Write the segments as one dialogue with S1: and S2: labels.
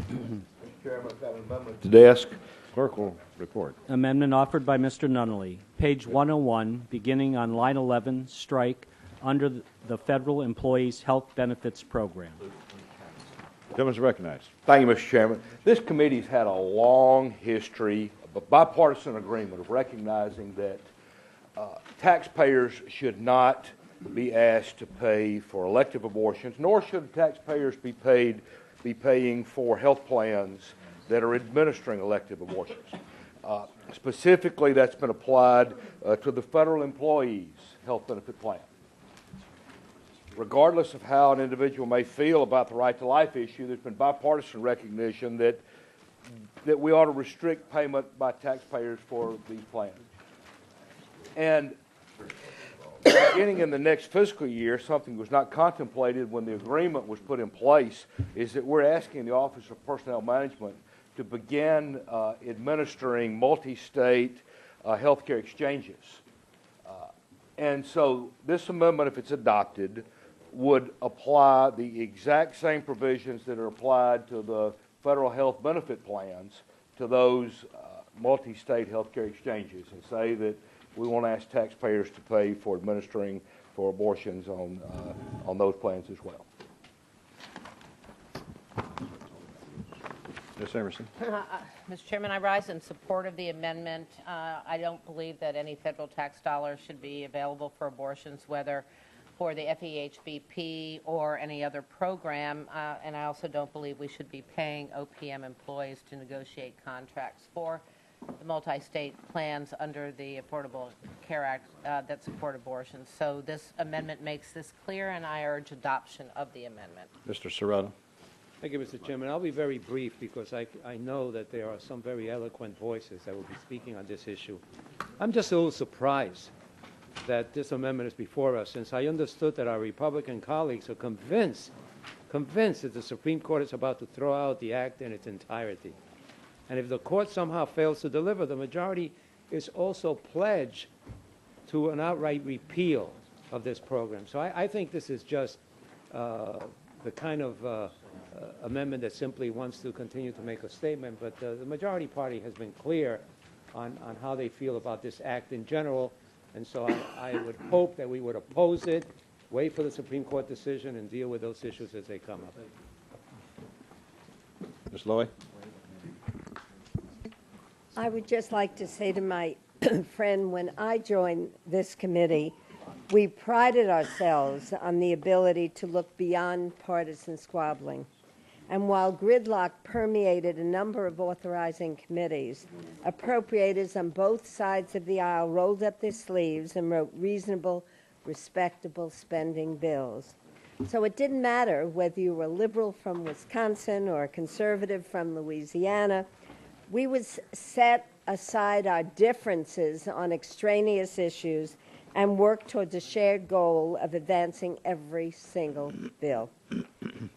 S1: Mr. Chairman, I've got an amendment to desk. Clerk will report.
S2: Amendment offered by Mr. Nunnelee. Page 101, beginning on line 11, strike under the Federal Employees Health Benefits Program.
S1: Gentleman is recognized. Thank you, Mr. Chairman. This committee's had a long history of a bipartisan agreement of recognizing that taxpayers should not be asked to pay for elective abortions, nor should taxpayers be paying for health plans that are administering elective abortions. Specifically, that's been applied to the federal employees' health benefit plan. Regardless of how an individual may feel about the right to life issue, there's been bipartisan recognition that we ought to restrict payment by taxpayers for these plans. And beginning in the next fiscal year, something was not contemplated when the agreement was put in place, is that we're asking the Office of Personnel Management to begin administering multi-state healthcare exchanges. And so this amendment, if it's adopted, would apply the exact same provisions that are applied to the federal health benefit plans to those multi-state healthcare exchanges, and say that we want to ask taxpayers to pay for administering for abortions on those plans as well.
S3: Ms. Emerson.
S4: Mr. Chairman, I rise in support of the amendment. I don't believe that any federal tax dollars should be available for abortions, whether for the FEHBP or any other program, and I also don't believe we should be paying OPM employees to negotiate contracts for the multi-state plans under the Affordable Care Act that support abortions. So this amendment makes this clear, and I urge adoption of the amendment.
S3: Mr. Serrato.
S5: Thank you, Mr. Chairman. I'll be very brief because I know that there are some very eloquent voices that will be speaking on this issue. I'm just a little surprised that this amendment is before us, since I understood that our Republican colleagues are convinced that the Supreme Court is about to throw out the act in its entirety. And if the court somehow fails to deliver, the majority is also pledged to an outright repeal of this program. So I think this is just the kind of amendment that simply wants to continue to make a statement, but the majority party has been clear on how they feel about this act in general, and so I would hope that we would oppose it, wait for the Supreme Court decision, and deal with those issues as they come up.
S3: Ms. Lowy.
S6: I would just like to say to my friend, when I joined this committee, we prided ourselves on the ability to look beyond partisan squabbling. And while gridlock permeated a number of authorizing committees, appropriators on both sides of the aisle rolled up their sleeves and wrote reasonable, respectable spending bills. So it didn't matter whether you were a liberal from Wisconsin or a conservative from Louisiana. We would set aside our differences on extraneous issues and work towards a shared goal of advancing every single bill.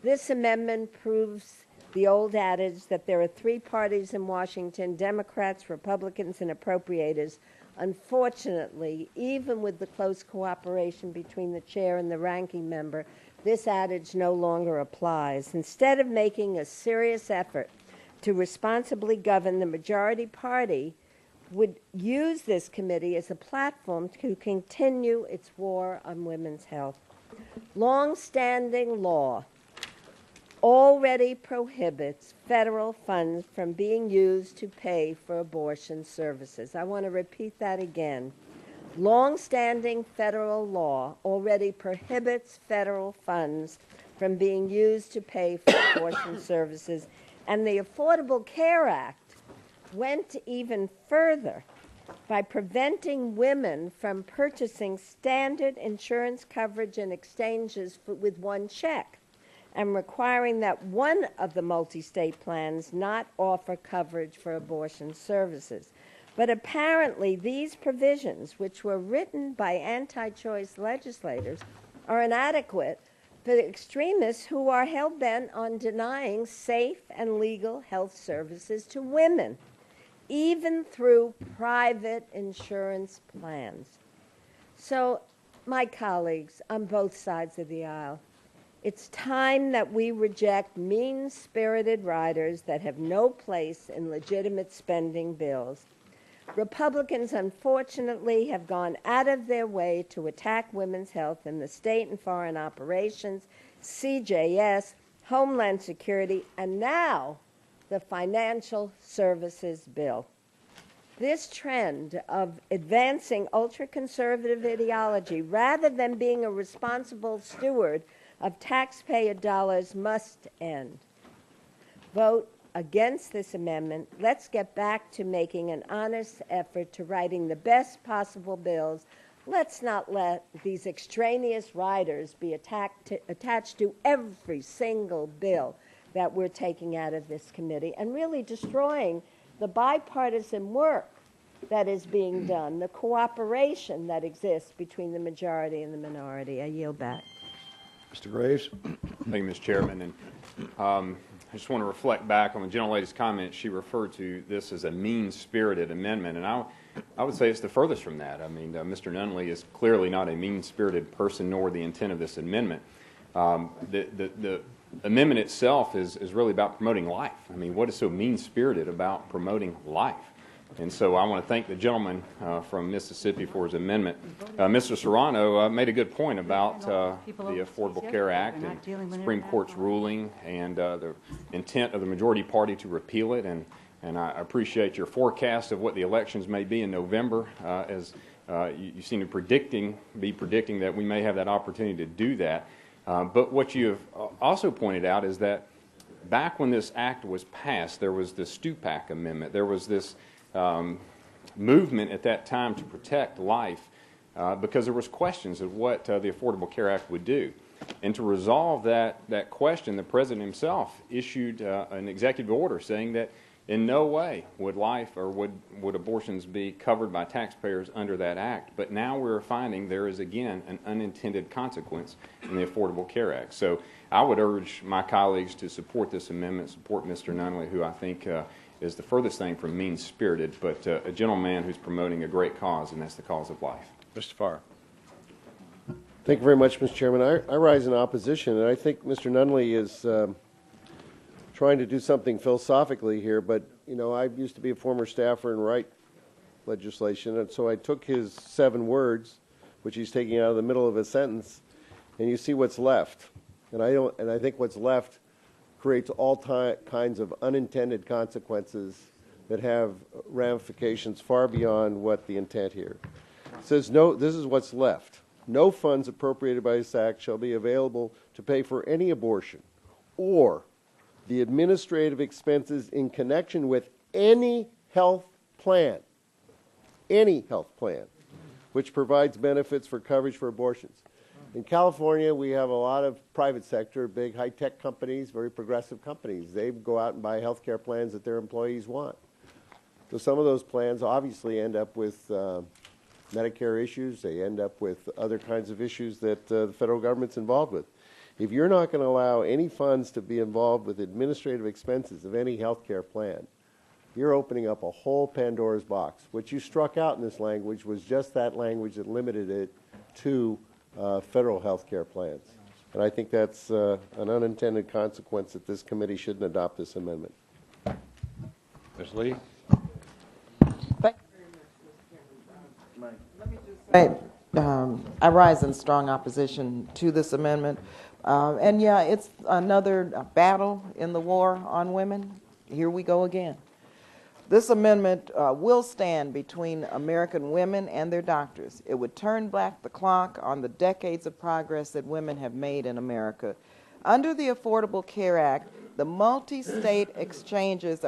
S6: This amendment proves the old adage that there are three parties in Washington: Democrats, Republicans, and appropriators. Unfortunately, even with the close cooperation between the chair and the ranking member, this adage no longer applies. Instead of making a serious effort to responsibly govern, the majority party would use this committee as a platform to continue its war on women's health. Long-standing law already prohibits federal funds from being used to pay for abortion services. I want to repeat that again. Long-standing federal law already prohibits federal funds from being used to pay for abortion services, and the Affordable Care Act went even further by preventing women from purchasing standard insurance coverage and exchanges with one check, and requiring that one of the multi-state plans not offer coverage for abortion services. But apparently these provisions, which were written by anti-choice legislators, are inadequate for the extremists who are hell-bent on denying safe and legal health services to women, even through private insurance plans. So, my colleagues on both sides of the aisle, It's time that we reject mean-spirited riders that have no place in legitimate spending bills. Republicans, unfortunately, have gone out of their way to attack women's health in the state and foreign operations, CJS, Homeland Security, and now the financial services bill. This trend of advancing ultra-conservative ideology rather than being a responsible steward of taxpayer dollars must end. Vote against this amendment. Let's get back to making an honest effort to writing the best possible bills. Let's not let these extraneous riders be attached to every single bill that we're taking out of this committee and really destroying the bipartisan work that is being done, the cooperation that exists between the majority and the minority. I yield back.
S3: Mr. Graves.
S7: Thank you, Ms. Chairman. And I just want to reflect back on the gentlelady's comment. She referred to this as a mean-spirited amendment, and I would say it's the furthest from that. I mean, Mr. Nunnelee is clearly not a mean-spirited person, nor the intent of this amendment. The amendment itself is really about promoting life. I mean, what is so mean-spirited about promoting life? And so I want to thank the gentleman from Mississippi for his amendment. Mr. Serrano made a good point about the Affordable Care Act and Supreme Court's ruling and the intent of the majority party to repeal it. And I appreciate your forecast of what the elections may be in November, as you seem to be predicting that we may have that opportunity to do that. But what you have also pointed out is that back when this act was passed, there was the Stupak Amendment. There was this movement at that time to protect life because there was questions of what the Affordable Care Act would do. And to resolve that question, the President himself issued an executive order saying that in no way would life or would abortions be covered by taxpayers under that act. But now we're finding there is again an unintended consequence in the Affordable Care Act. So I would urge my colleagues to support this amendment, support Mr. Nunnelee, who I think is the furthest thing from mean-spirited, but a gentleman who's promoting a great cause, and that's the cause of life.
S3: Mr. Farr.
S8: Thank you very much, Mr. Chairman. I rise in opposition, and I think Mr. Nunnelee is trying to do something philosophically here, but, you know, I used to be a former staffer and write legislation, and so I took his 7 words, which he's taking out of the middle of a sentence, and you see what's left. And I think what's left creates all kinds of unintended consequences that have ramifications far beyond what the intent here. It says, no, this is what's left. No funds appropriated by this act shall be available to pay for any abortion or the administrative expenses in connection with any health plan, which provides benefits for coverage for abortions. In California, we have a lot of private sector, big high-tech companies, very progressive companies. They go out and buy health care plans that their employees want. So some of those plans obviously end up with Medicare issues. They end up with other kinds of issues that the federal government's involved with. If you're not going to allow any funds to be involved with administrative expenses of any health care plan, you're opening up a whole Pandora's box. What you struck out in this language was just that language that limited it to federal health care plans. And I think that's an unintended consequence that this committee shouldn't adopt this amendment.
S3: Ms. Lee.
S9: Thank you very much, Mr. Chairman. Let me just say, I rise in strong opposition to this amendment. And yeah, it's another battle in the war on women. Here we go again. This amendment will stand between American women and their doctors. It would turn back the clock on the decades of progress that women have made in America. Under the Affordable Care Act, the multi-state exchanges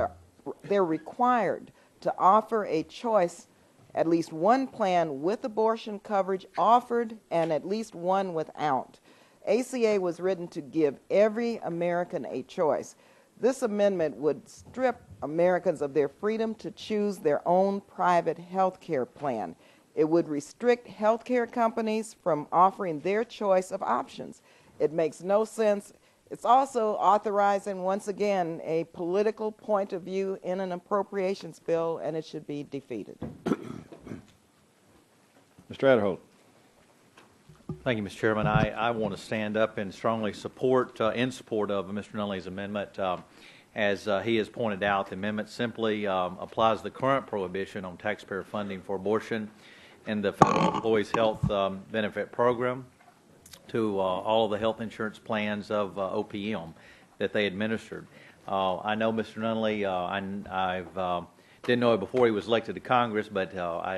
S9: they're required to offer a choice, at least one plan with abortion coverage offered and at least one without. ACA was written to give every American a choice. This amendment would strip Americans of their freedom to choose their own private health care plan. It would restrict health care companies from offering their choice of options. It makes no sense. It's also authorizing, once again, a political point of view in an appropriations bill, and it should be defeated.
S3: Mr. Aderholt.
S10: Thank you, Mr. Chairman. I want to stand up and strongly support, in support of Mr. Nunnee's amendment. As he has pointed out, the amendment simply applies the current prohibition on taxpayer funding for abortion and the Federal Employees Health Benefit Program to all of the health insurance plans of OPM that they administered. I know Mr. Nunnelee, I've didn't know it before he was elected to Congress, but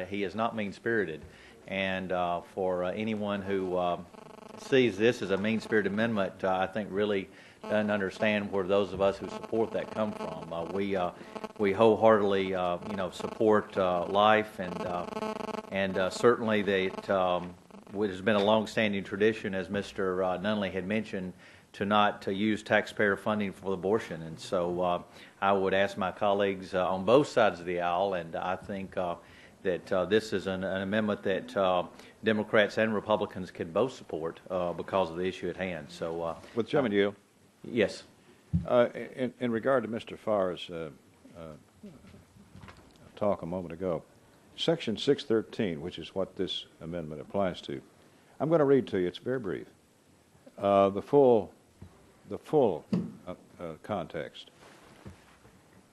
S10: he is not mean-spirited. And for anyone who sees this as a mean-spirited amendment, I think really doesn't understand where those of us who support that come from. We wholeheartedly, support life, and certainly that it has been a long-standing tradition, as Mr. Nunnelee had mentioned, to use taxpayer funding for abortion. And so I would ask my colleagues on both sides of the aisle, and I think that this is an amendment that Democrats and Republicans can both support because of the issue at hand. So,
S3: With Chairman Yield,
S10: yes.
S3: in regard to Mr. Farr's talk a moment ago, Section 613, which is what this amendment applies to, I'm going to read to you. It's very brief. The full context.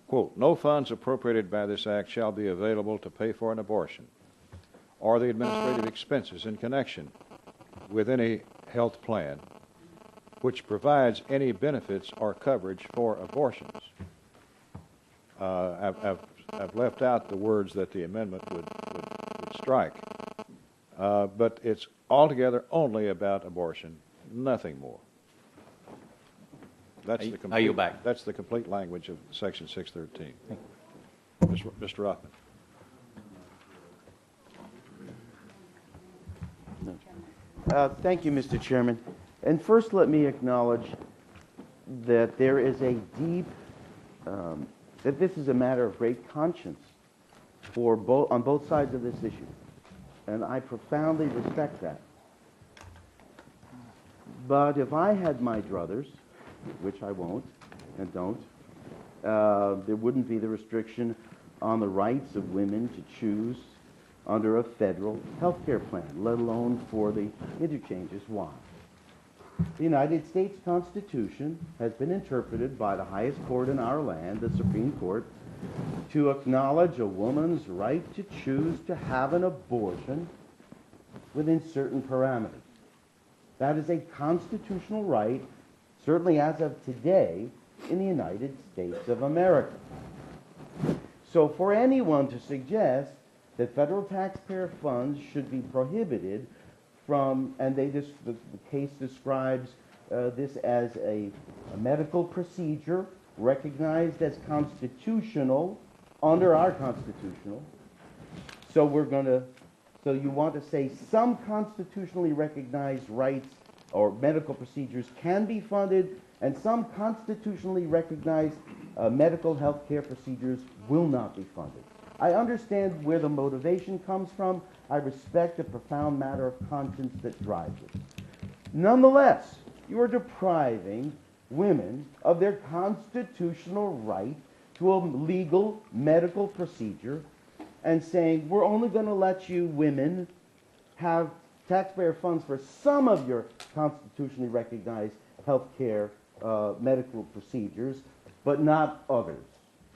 S3: Quote, no funds appropriated by this act shall be available to pay for an abortion or the administrative expenses in connection with any health plan which provides any benefits or coverage for abortions. I've left out the words that the amendment would strike, but it's altogether only about abortion, nothing more. That's the complete,
S10: I yield back.
S3: That's the complete language of Section 613. Mr. Rothman.
S11: Thank you, Mr. Chairman. And first, let me acknowledge that there is a deep, that this is a matter of great conscience on both sides of this issue. And I profoundly respect that. But if I had my druthers, which I won't and don't, there wouldn't be the restriction on the rights of women to choose under a federal health care plan, let alone for the interchanges. Why? The United States Constitution has been interpreted by the highest court in our land, the Supreme Court, to acknowledge a woman's right to choose to have an abortion within certain parameters. That is a constitutional right, certainly as of today, in the United States of America. So for anyone to suggest that federal taxpayer funds should be prohibited from, and the case describes this as a medical procedure recognized as constitutional under our constitutional. So so you want to say some constitutionally recognized rights or medical procedures can be funded, and some constitutionally recognized medical health care procedures will not be funded. I understand where the motivation comes from. I respect the profound matter of conscience that drives it. Nonetheless, you are depriving women of their constitutional right to a legal medical procedure and saying, we're only going to let you women have taxpayer funds for some of your constitutionally recognized health care medical procedures, but not others.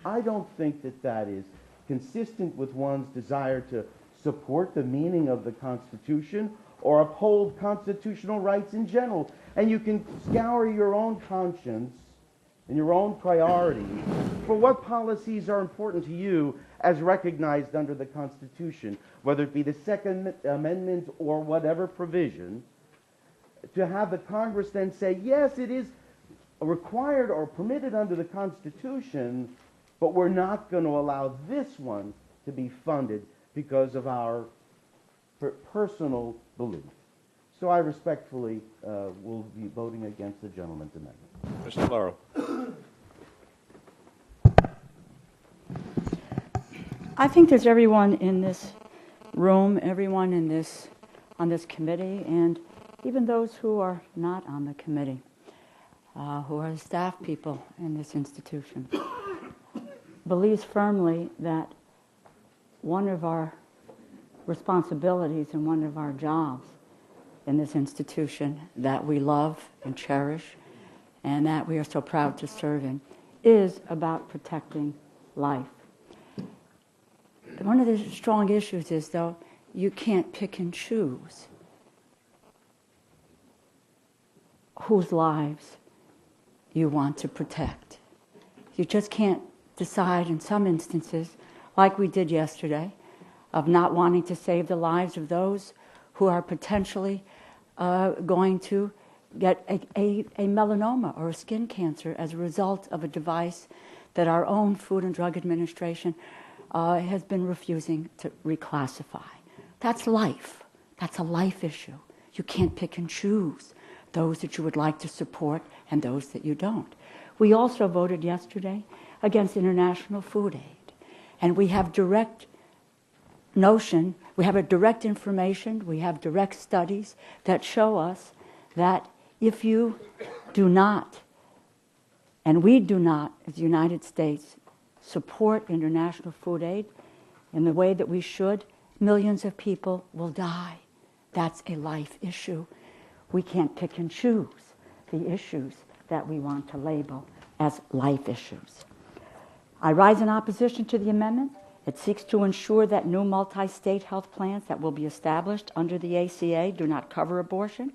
S11: I don't think that that is consistent with one's desire to support the meaning of the Constitution or uphold constitutional rights in general. And you can scour your own conscience and your own priorities for what policies are important to you as recognized under the Constitution, whether it be the Second Amendment or whatever provision, to have the Congress then say, yes, it is required or permitted under the Constitution, but we're not going to allow this one to be funded because of our personal belief. So I respectfully will be voting against the gentleman's amendment.
S3: Mr. Laurel.
S12: I think there's everyone in this room, everyone on this committee, and even those who are not on the committee, who are staff people in this institution, believes firmly that one of our responsibilities and one of our jobs in this institution that we love and cherish and that we are so proud to serve in is about protecting life. One of the strong issues is, though, you can't pick and choose whose lives you want to protect. You just can't decide in some instances, like we did yesterday, of not wanting to save the lives of those who are potentially going to get a melanoma or a skin cancer as a result of a device that our own Food and Drug Administration has been refusing to reclassify. That's life. That's a life issue. You can't pick and choose those that you would like to support and those that you don't. We also voted yesterday against international food aid. And we have direct notion, we have a direct information, we have direct studies that show us that if you do not, and we do not, as the United States, support international food aid in the way that we should, millions of people will die. That's a life issue. We can't pick and choose the issues that we want to label as life issues. I rise in opposition to the amendment. It seeks to ensure that new multi-state health plans that will be established under the ACA do not cover abortion.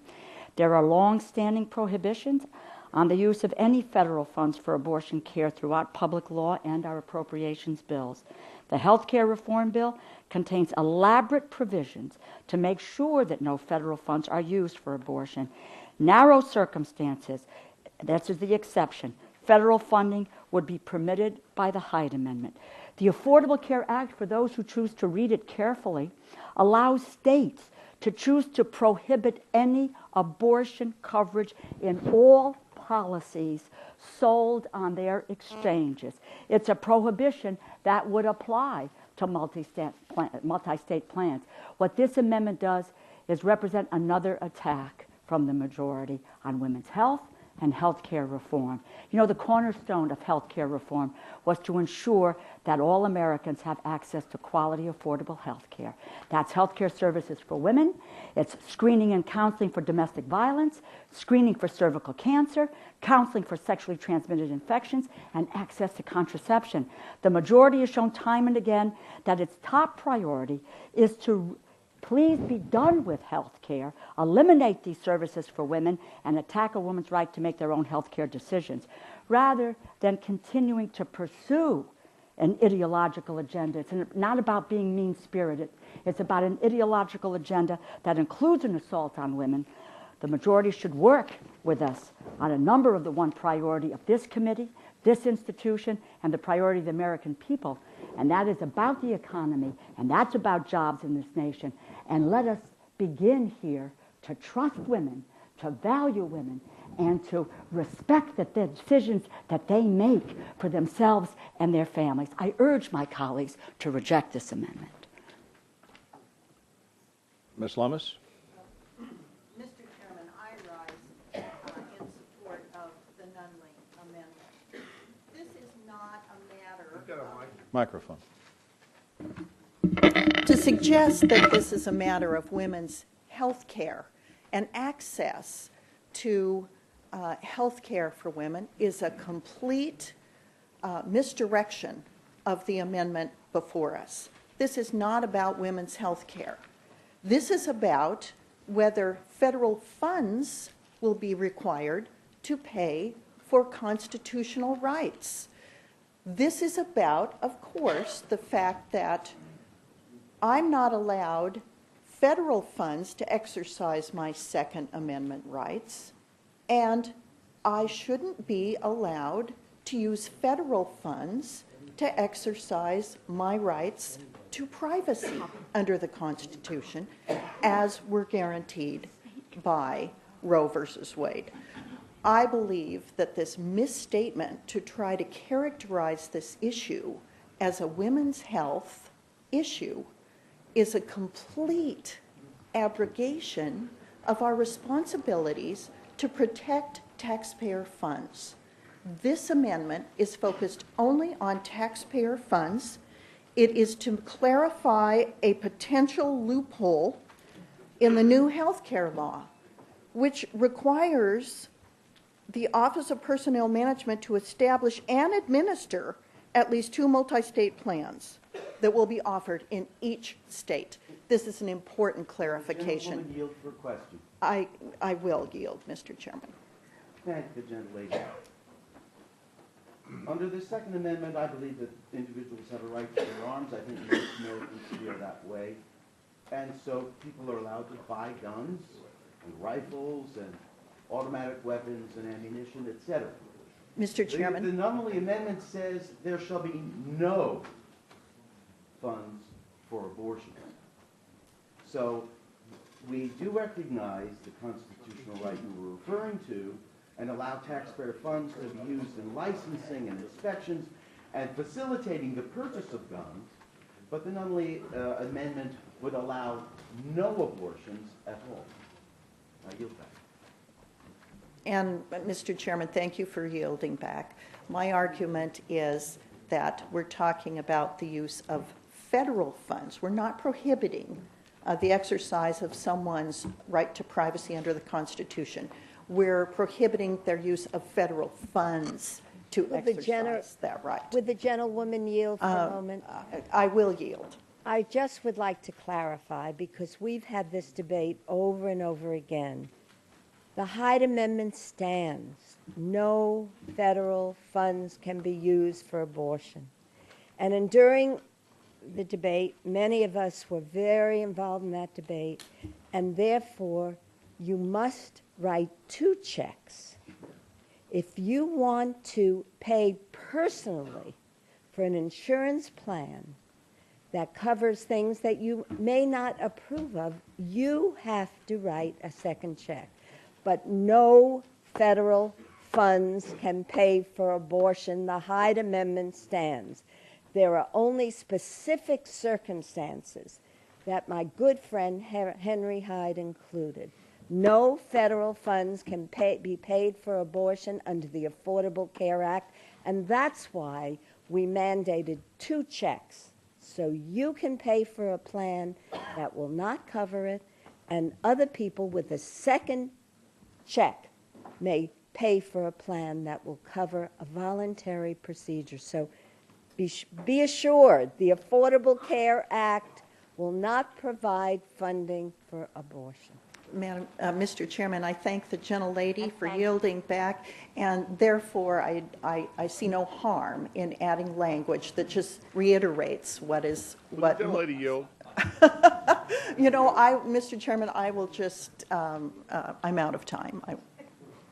S12: There are long-standing prohibitions on the use of any federal funds for abortion care throughout public law and our appropriations bills. The health care reform bill contains elaborate provisions to make sure that no federal funds are used for abortion. Narrow circumstances, this is the exception, federal funding would be permitted by the Hyde Amendment. The Affordable Care Act, for those who choose to read it carefully, allows states to choose to prohibit any abortion coverage in all policies sold on their exchanges. It's a prohibition that would apply to multi-state plans. What this amendment does is represent another attack from the majority on women's health and health care reform. You know, the cornerstone of health care reform was to ensure that all Americans have access to quality, affordable health care. That's health care services for women, it's screening and counseling for domestic violence, screening for cervical cancer, counseling for sexually transmitted infections, and access to contraception. The majority has shown time and again that its top priority is to please be done with health care, eliminate these services for women, and attack a woman's right to make their own health care decisions, rather than continuing to pursue an ideological agenda. It's not about being mean-spirited. It's about an ideological agenda that includes an assault on women. The majority should work with us on a number of the one priority of this committee, this institution, and the priority of the American people. And that is about the economy, and that's about jobs in this nation. And let us begin here to trust women, to value women, and to respect the decisions that they make for themselves and their families. I urge my colleagues to reject this amendment.
S3: Ms. Lummis?
S13: Mr. Chairman, I rise in support of the Nunnelee amendment. This is not a matter...
S3: Microphone.
S13: To suggest that this is a matter of women's health care and access to health care for women is a complete misdirection of the amendment before us. This is not about women's health care. This is about whether federal funds will be required to pay for constitutional rights. This is about, of course, the fact that I'm not allowed federal funds to exercise my Second Amendment rights, and I shouldn't be allowed to use federal funds to exercise my rights to privacy under the Constitution, as were guaranteed by Roe versus Wade. I believe that this misstatement to try to characterize this issue as a women's health issue is a complete abrogation of our responsibilities to protect taxpayer funds. This amendment is focused only on taxpayer funds. It is to clarify a potential loophole in the new health care law, which requires the Office of Personnel Management to establish and administer at least 2 multi-state plans that will be offered in each state. This is an important clarification.
S11: Gentlewoman yield for question.
S13: I will yield, Mr. Chairman.
S11: Thank the gentlelady. Under the Second Amendment, I believe that individuals have a right to bear arms. I think most Americans feel that way. And so people are allowed to buy guns and rifles and automatic weapons and ammunition, etc.
S13: Mr. Chairman.
S11: The Nunnelee Amendment says there shall be no funds for abortion. So we do recognize the constitutional right you were referring to and allow taxpayer funds to be used in licensing and inspections and facilitating the purchase of guns, but the Nunnelee Amendment would allow no abortions at all. I yield back.
S13: And, Mr. Chairman, thank you for yielding back. My argument is that we're talking about the use of federal funds. We're not prohibiting the exercise of someone's right to privacy under the Constitution. We're prohibiting their use of federal funds to exercise that right.
S6: Would the gentlewoman yield for a moment?
S13: I will yield.
S6: I just would like to clarify, because we've had this debate over and over again. The Hyde Amendment stands. No federal funds can be used for abortion. And during the debate, many of us were very involved in that debate, and therefore you must write 2 checks. If you want to pay personally for an insurance plan that covers things that you may not approve of, you have to write a second check. But no federal funds can pay for abortion. The Hyde Amendment stands. There are only specific circumstances that my good friend Henry Hyde included. No federal funds can be paid for abortion under the Affordable Care Act, and that's why we mandated 2 checks, so you can pay for a plan that will not cover it, and other people with a second check may pay for a plan that will cover a voluntary procedure. So be assured, the Affordable Care Act will not provide funding for abortion.
S13: Madam, Mr. Chairman, I thank the gentlelady for yielding back, and therefore I see no harm in adding language that just reiterates what is what.
S14: The gentlelady yield.
S13: You know, Mr. Chairman, I will just. I'm out of time.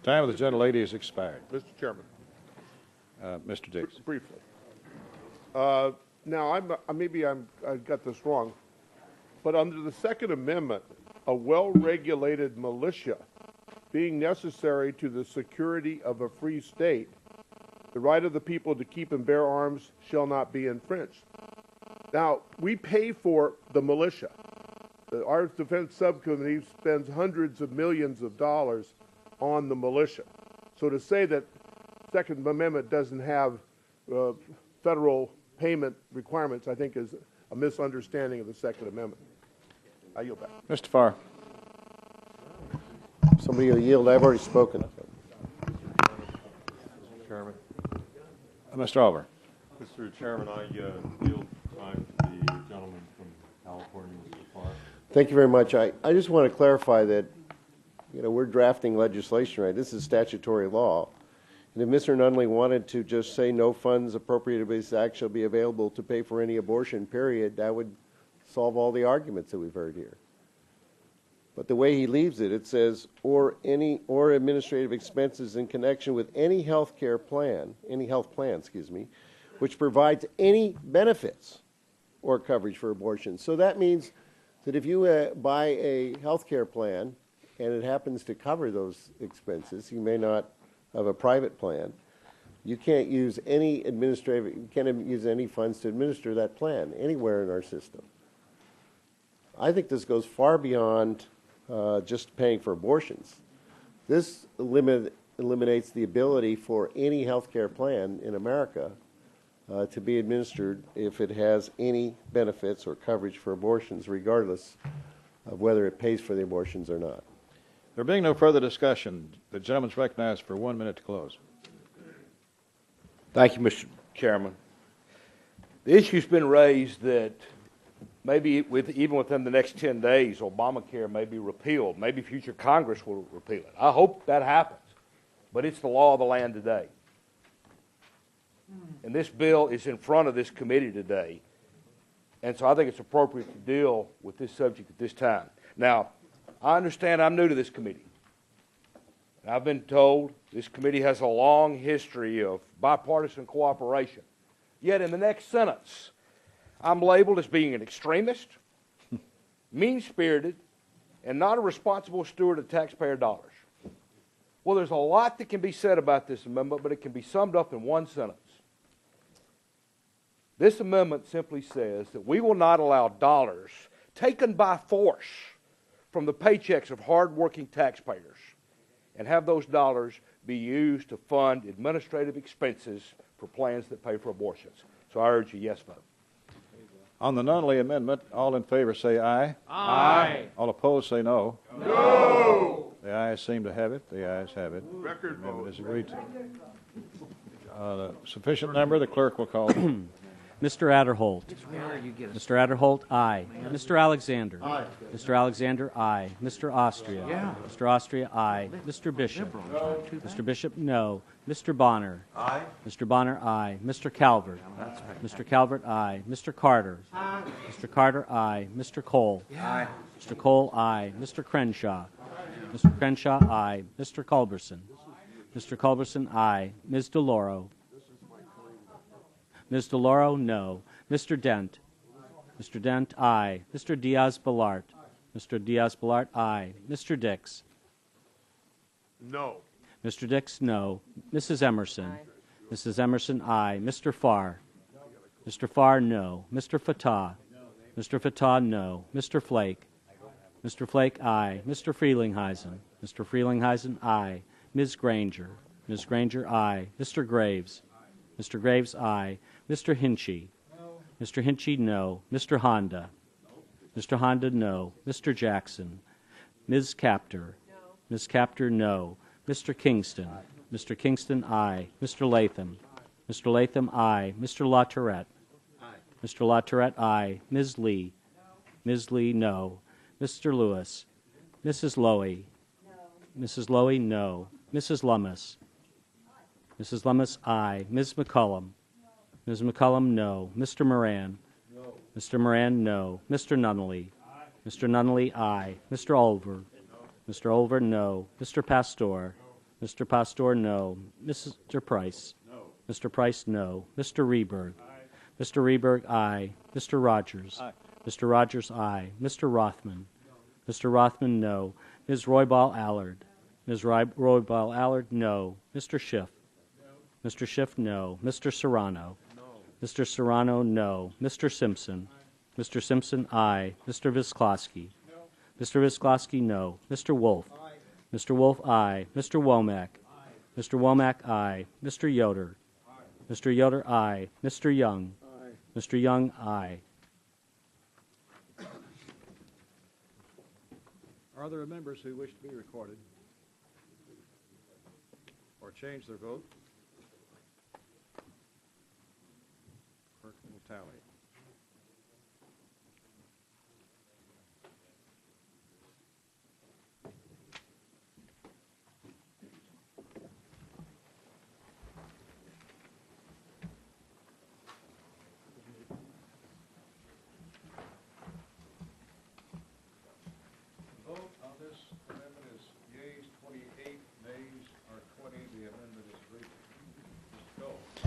S3: Time of the gentlelady has expired.
S14: Mr. Chairman.
S3: Mr. Diggs.
S14: Briefly. Now, I got this wrong, but under the Second Amendment, a well-regulated militia being necessary to the security of a free state, the right of the people to keep and bear arms shall not be infringed. Now, we pay for the militia. Our defense subcommittee spends hundreds of millions of dollars on the militia. So to say that Second Amendment doesn't have federal payment requirements, I think, is a misunderstanding of the Second Amendment. I yield back.
S3: Mr. Farr.
S8: Somebody will yield. I've already spoken.
S15: Mr. Chairman.
S3: Mr. Oliver.
S15: Mr. Chairman, I yield time to the gentleman from California, Mr. Farr.
S8: Thank you very much. I just want to clarify that, we're drafting legislation, right? This is statutory law. And if Mr. Nunnelee wanted to just say no funds appropriated by this act shall be available to pay for any abortion, period, that would solve all the arguments that we've heard here. But the way he leaves it, it says, or administrative expenses in connection with any health plan, which provides any benefits or coverage for abortion. So that means that if you buy a health care plan and it happens to cover those expenses, you may not have a private plan, you can't use any funds to administer that plan anywhere in our system. I think this goes far beyond just paying for abortions. This eliminates the ability for any health care plan in America to be administered if it has any benefits or coverage for abortions, regardless of whether it pays for the abortions or not.
S3: There being no further discussion, the gentleman's recognized for 1 minute to close.
S1: Thank you, Mr. Chairman. The issue's been raised that maybe even within the next 10 days, Obamacare may be repealed. Maybe future Congress will repeal it. I hope that happens, but it's the law of the land today. And this bill is in front of this committee today, and so I think it's appropriate to deal with this subject at this time. Now, I understand I'm new to this committee. And I've been told this committee has a long history of bipartisan cooperation. Yet in the next sentence, I'm labeled as being an extremist, mean-spirited, and not a responsible steward of taxpayer dollars. Well, there's a lot that can be said about this amendment, but it can be summed up in one sentence. This amendment simply says that we will not allow dollars taken by force from the paychecks of hard-working taxpayers and have those dollars be used to fund administrative expenses for plans that pay for abortions. So I urge a yes vote.
S3: On the Nunnelee amendment, all in favor say aye.
S14: Aye.
S3: All opposed say no.
S14: No.
S3: The ayes seem to have it. The ayes have it.
S14: Record
S3: The amendment
S14: vote.
S3: is agreed to. Sufficient number, the clerk will call.
S2: Mr. Adderholt. Mr. Adderholt, aye. Mr. Alexander.
S14: Aye.
S2: Mr. Alexander, aye. Mr. Austria. Mr. Austria, aye. Mr. Bishop. Mr. Bishop, no. Mr. Bonner.
S14: Aye.
S2: Mr. Bonner, aye. Mr. Calvert. Mr. Calvert, aye. Mr. Carter. Mr. Carter, aye. Mr. Cole.
S14: Aye.
S2: Mr. Cole, aye. Mr. Crenshaw. Mr. Crenshaw, aye. Mr. Culberson. Mr. Culberson, aye. Ms. DeLauro. Ms. DeLauro, no. Mr. Dent. Mr. Dent, aye. Mr. Diaz-Balart. Mr. Diaz-Balart, aye. Mr. Dix.
S14: No.
S2: Mr. Dix, no. Mrs. Emerson. Mrs. Emerson, aye. Mr. Farr. Mr. Farr, no. Mr. Fatah. Mr. Fatah, no. Mr. Flake. Mr. Flake, aye. Mr. Frelinghuysen. Mr. Frelinghuysen, aye. Ms. Granger. Ms. Granger, aye. Mr. Graves. Mr. Graves, aye. Mr. Hinchy. Mr. Hinchy, no. Mr. Honda. Mr. Honda, no. Mr. Jackson. Ms. Captor. Ms. Captor, no. Mr. Kingston. Mr. Kingston, aye. Mr. Latham. Mr. Latham, aye. Mr. LaTourette. Mr. LaTourette, aye. Ms. Lee. Ms. Lee, no. Mr. Lewis. Mrs. Lowy. Mrs. Lowy, no. Mrs. Lummis. Mrs. Lummis, aye. Ms. McCullum. Ms. McCullum, no. Mr. Moran. Mr. Moran, no. Mr. Nunnelee. Mr. Nunnelee, aye. Mr. Olver. Mr. Olver, no. Mr. Pastor. Mr. Pastor, no. Mr. Price. Mr. Price, no. Mr. Reberg. Mr. Reberg, aye. Mr. Rogers. Mr. Rogers, aye. Mr. Rothman. Mr. Rothman, no. Ms. Roybal Allard. Ms. Roybal Allard, no. Mr. Schiff. Mr. Schiff, no. Mr. Serrano. Mr. Serrano, no. Mr. Simpson. Mr. Simpson, aye. Mr. Visklosky. Mr. Visklosky, no. Mr. Wolf. Mr. Wolf, aye. Mr. Womack. Mr. Womack, aye. Mr. Yoder. Mr. Yoder, aye. Mr. Young. Mr. Young, aye.
S3: Are there members who wish to be recorded or change their vote? Clerk will tally.